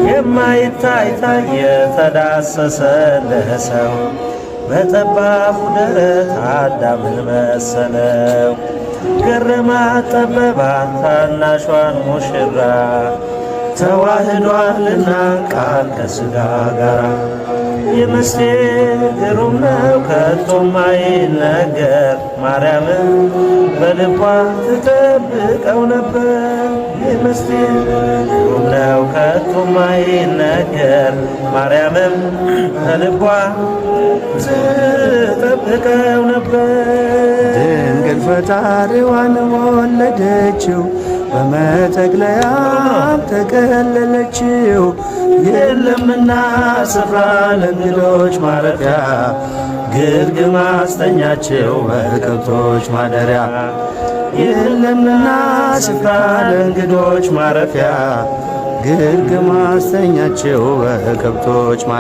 የማይታይ የተዳሰሰ ለሰው በጠባቡ ደረት አዳምን መሰለው። ገረማት ጠበባት ታናሿን ሙሽራ ተዋህዷልና ቃል ከሥጋ ጋራ። የምስጢር ግሩም ነው ከቶም አይነገር ማርያምን በልቧ ትጠብቀው ነበር። የምስጢር ግሩም ነው ከቶም አይነገር ማርያምም በልቧ ትጠብቀው ነበር። ድንግል ፈጣሪዋን ወለደችው በመጠቅለያም ተከለለችው። የለምና ስፍራ ለእንግዶች ማረፊያ ግርግም አስተኛቸው በከብቶች ማደሪያ። የለምና ስፍራ ለእንግዶች ማረፊያ ግርግም አስተኛቸው በከብቶች ማደሪያ።